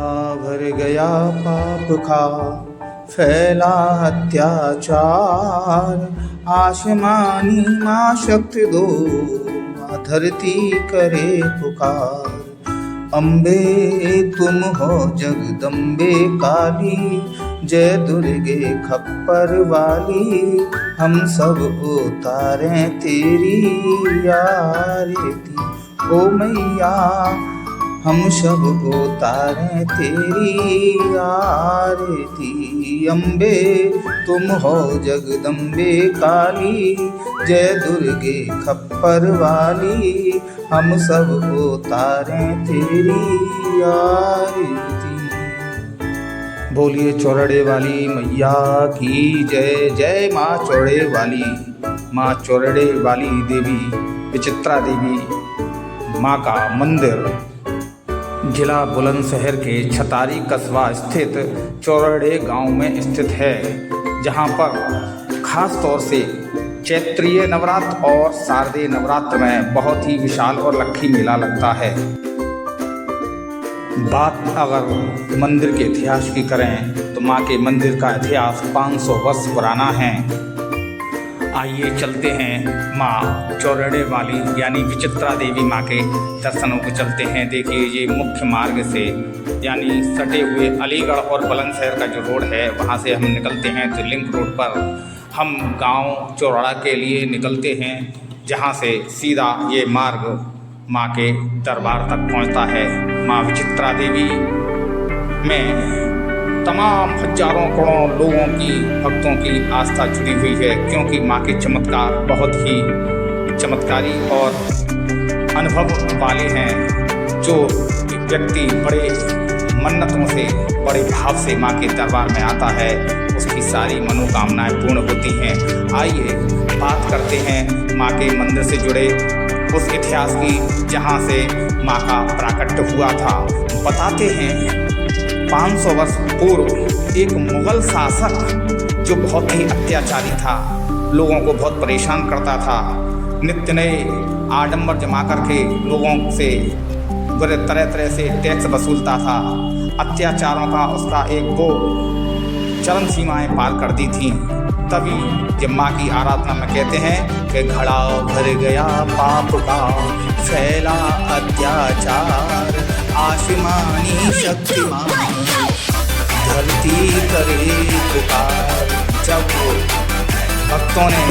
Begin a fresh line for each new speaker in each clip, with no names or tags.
भर गया पाप का फैला अत्याचार, आसमानी माँ शक्ति दो, माँ धरती करे पुकार। अम्बे तुम हो जगदम्बे काली, जय दुर्गे खप्पर वाली, हम सब उतारें तेरी आरती। ओ मैया हम सब उतारें तेरी आरती। अम्बे तुम हो जगदम्बे काली, जय दुर्गे खप्पर वाली, हम सब उतारें तेरी आरती। बोलिए चौरड़े वाली मैया की जय। जय माँ चौरड़े वाली। माँ चौरड़े वाली देवी विचित्रा देवी माँ का मंदिर जिला बुलंदशहर के छतारी कस्बा स्थित चौरड़े गांव में स्थित है, जहां पर खास तौर से चैत्रीय नवरात्र और शारदीय नवरात्र में बहुत ही विशाल और लक्खी मेला लगता है। बात अगर मंदिर के इतिहास की करें तो माँ के मंदिर का इतिहास 500 वर्ष पुराना है। आइए चलते हैं माँ चौरड़े वाली यानी विचित्रा देवी माँ के दर्शनों को चलते हैं। देखिए ये मुख्य मार्ग से यानी सटे हुए अलीगढ़ और बुलंदशहर का जो रोड है वहाँ से हम निकलते हैं तो लिंक रोड पर हम गांव चौरड़ा के लिए निकलते हैं, जहाँ से सीधा ये मार्ग माँ के दरबार तक पहुँचता है। माँ विचित्रा देवी में तमाम हजारों करोड़ों लोगों की भक्तों की आस्था जुड़ी हुई है, क्योंकि माँ के चमत्कार बहुत ही चमत्कारी और अनुभव वाले हैं। जो व्यक्ति बड़े मन्नतों से बड़े भाव से माँ के दरबार में आता है उसकी सारी मनोकामनाएं पूर्ण होती हैं। आइए बात करते हैं माँ के मंदिर से जुड़े उस इतिहास की जहाँ से माँ का प्राकट्य हुआ था। बताते हैं 500 वर्ष पूर्व एक मुगल शासक जो बहुत ही अत्याचारी था, लोगों को बहुत परेशान करता था, नित्य नए आडंबर जमा करके लोगों से बुरे तरह तरह से टैक्स वसूलता था। अत्याचारों का उसका एक वो चरम सीमाएं पार कर दी थी। तभी जब माँ की आराधना में कहते हैं कि घड़ा भर गया पाप का फैला अत्याचार, आसमानी शक्तिमान धरती करे पुकार। जब भक्तों ने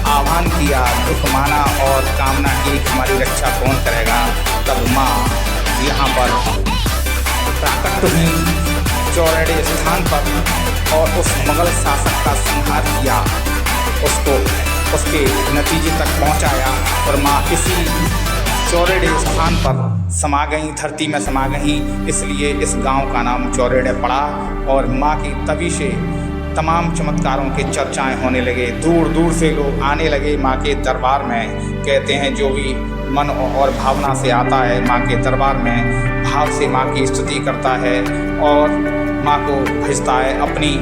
आह्वान किया, दुख माना और कामना की हमारी रक्षा कौन करेगा, तब माँ यहाँ पर प्राकट्य हुई चौरड़े स्थान पर और उस मुगल शासक का संहार किया, उसको उसके नतीजे तक पहुँचाया और माँ इसी चौरड़े स्थान पर समा गई, धरती में समा गई। इसलिए इस गांव का नाम चौरड़े पड़ा और माँ की तभी से तमाम चमत्कारों के चर्चाएं होने लगे। दूर दूर से लोग आने लगे माँ के दरबार में। कहते हैं जो भी मन और भावना से आता है माँ के दरबार में, भाव से माँ की स्तुति करता है और माँ को भेजता है, अपनी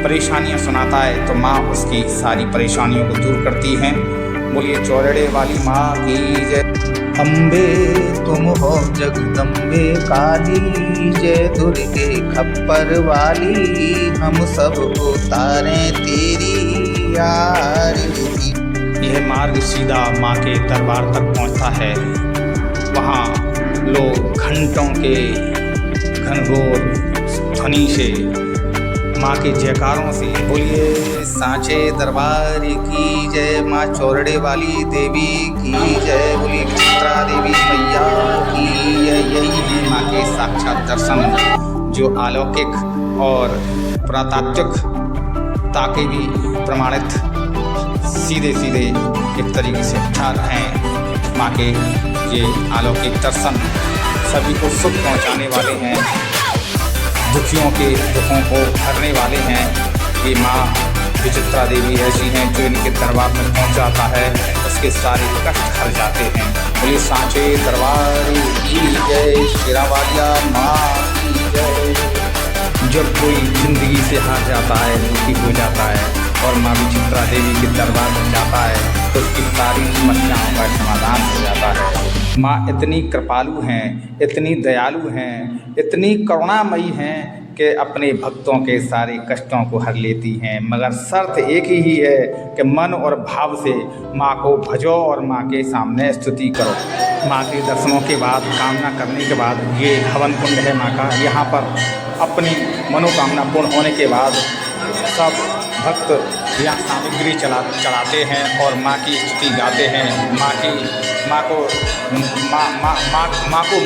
परेशानियाँ सुनाता है, तो माँ उसकी सारी परेशानियों को दूर करती हैं। बोलिए चौरड़े वाली माँ की जय। अम्बे तुम हो जगदम्बे काली, जय दुर्गे खप्पर वाली, हम सब उतारें तेरी आरती। यह मार्ग सीधा माँ के दरबार तक पहुँचता है। वहाँ लोग घंटों के घनघोर ध्वनि से माँ के जयकारों से बोलिए सांचे दरबार की जय, माँ चौरड़े वाली देवी की जय, बोली विचित्रा देवी मैया की जय। यही है माँ के साक्षात दर्शन जो अलौकिक और पुरातात्विकता के भी प्रमाणित सीधे सीधे एक तरीके से उपचार हैं। माँ के ये अलौकिक दर्शन सभी को सुख पहुँचाने वाले हैं, दुखियों के दुखों को हरने वाले हैं। ये माँ विचित्रा देवी ऐसी हैं जो इनके दरबार में पहुँच जाता है उसके सारे कष्ट हर जाते हैं। बोलिए सांचे दरबार की जय, शेरावालिया माँ की जय। जब कोई जिंदगी से हार जाता है, दुखी हो जाता है और माँ विचित्रा देवी के दरबार में जाता है तो उसकी सारी समस्याओं का समाधान हो जाता है। माँ इतनी कृपालु हैं, इतनी दयालु हैं, इतनी करुणामयी हैं कि अपने भक्तों के सारे कष्टों को हर लेती हैं। मगर शर्त एक ही है कि मन और भाव से माँ को भजो और माँ के सामने स्तुति करो। माँ के दर्शनों के बाद, कामना करने के बाद, ये हवन कुंड है माँ का। यहाँ पर अपनी मनोकामना पूर्ण होने के बाद सब भक्त यहाँ सामग्री चढ़ाते हैं और माँ की स्तुति गाते हैं। माँ को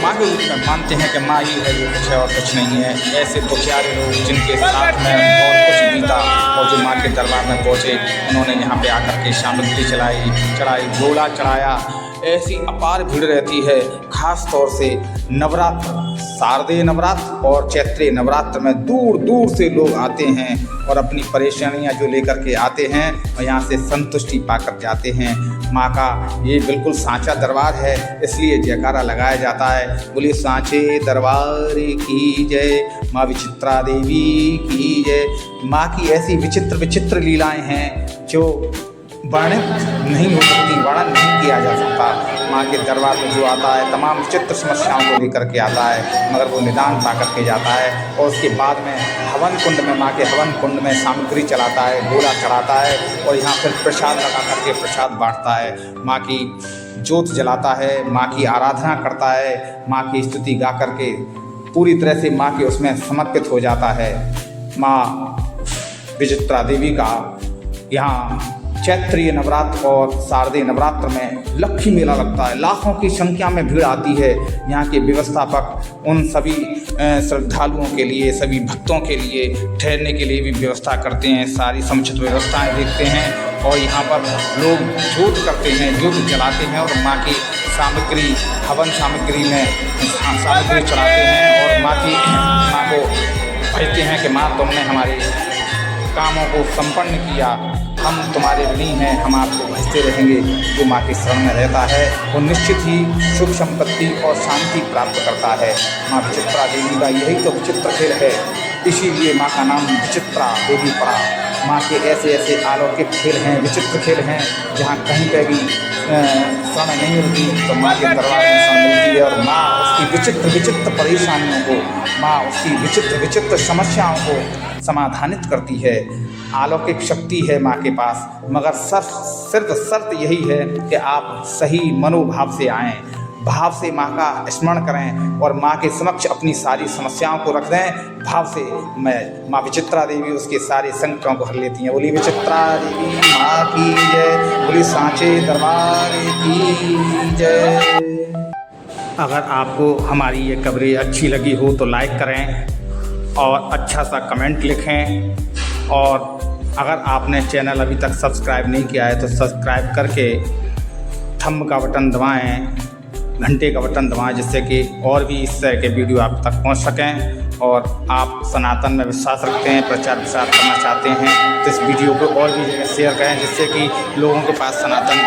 माँ के रूप में मानते हैं कि माँ ही है, जो कुछ है और कुछ नहीं है। ऐसे दुखियारे लोग जिनके साथ में बहुत कुछ बीता और जो माँ के दरबार में पहुँचे, उन्होंने यहाँ पे आकर के सामग्री चढ़ाई, गोला चढ़ाया। ऐसी अपार भीड़ रहती है। खास तौर से नवरात्र, शारदीय नवरात्र और चैत्रीय नवरात्र में दूर दूर से लोग आते हैं और अपनी परेशानियां जो लेकर के आते हैं और यहाँ से संतुष्टि पाकर जाते हैं। माँ का ये बिल्कुल सांचा दरबार है, इसलिए जयकारा लगाया जाता है। बोलिए सांचे दरबार की जय, माँ विचित्रा देवी की जय। माँ की ऐसी विचित्र विचित्र लीलाएँ हैं जो वर्णित नहीं हो सकती, वर्णन नहीं किया जा सकता। माँ के दरबार में जो आता है तमाम विचित्र समस्याओं को लेकर के आता है, मगर वो निदान पा करके जाता है। और उसके बाद में हवन कुंड में, माँ के हवन कुंड में सामग्री चलाता है, गोला चढ़ाता है और यहाँ फिर प्रसाद लगा करके प्रसाद बांटता है। माँ की ज्योत जलाता है, माँ की आराधना करता है, माँ की स्तुति गा करके पूरी तरह से माँ के उसमें समर्पित हो जाता है। माँ विचित्रा देवी का यहाँ चैत्रीय नवरात्र और शारदीय नवरात्र में लक्ष्मी मेला लगता है। लाखों की संख्या में भीड़ आती है। यहाँ के व्यवस्थापक उन सभी श्रद्धालुओं के लिए, सभी भक्तों के लिए ठहरने के लिए भी व्यवस्था करते हैं। सारी समुचित व्यवस्थाएं देखते हैं और यहाँ पर लोग ज्योत करते हैं, ज्योत जलाते हैं और माँ की सामग्री, हवन सामग्री में सामग्री चढ़ाते हैं और माँ को भजते हैं कि माँ तुमने हमारे कामों को संपन्न किया, हम तुम्हारे ऋणी हैं, हम आपको भजते रहेंगे। जो माँ के शरण में रहता है वो निश्चित ही सुख संपत्ति और शांति प्राप्त करता है। माँ विचित्रा देवी का यही तो विचित्र खेल है, इसीलिए माँ का नाम विचित्रा देवी पड़ा। माँ के ऐसे ऐसे अलौकिक खेल हैं, विचित्र खेल हैं, जहाँ कहीं पर भी शरण नहीं मिलती तो माँ के दरबार में शरण मिलती है। और माँ उसकी विचित्र विचित्र परेशानियों को, माँ उसकी विचित्र विचित्र समस्याओं को समाधानित करती है। अलौकिक शक्ति है माँ के पास, मगर सिर्फ शर्त यही है कि आप सही मनोभाव से आएँ, भाव से माँ का स्मरण करें और माँ के समक्ष अपनी सारी समस्याओं को रख दें। भाव से माँ विचित्रा देवी उसके सारे संकटों को हर लेती हैं। बोली विचित्रा देवी माँ की जय, बोली सांचे दरबार की जय। अगर आपको हमारी ये खबरें अच्छी लगी हो तो लाइक करें और अच्छा सा कमेंट लिखें। और अगर आपने चैनल अभी तक सब्सक्राइब नहीं किया है तो सब्सक्राइब करके थंब का बटन दबाएं, घंटे का बटन दबाएं, जिससे कि और भी इस तरह के वीडियो आप तक पहुंच सकें। और आप सनातन में विश्वास रखते हैं, प्रचार प्रसार करना चाहते हैं तो इस वीडियो को और भी जगह शेयर करें, जिससे कि लोगों के पास सनातन की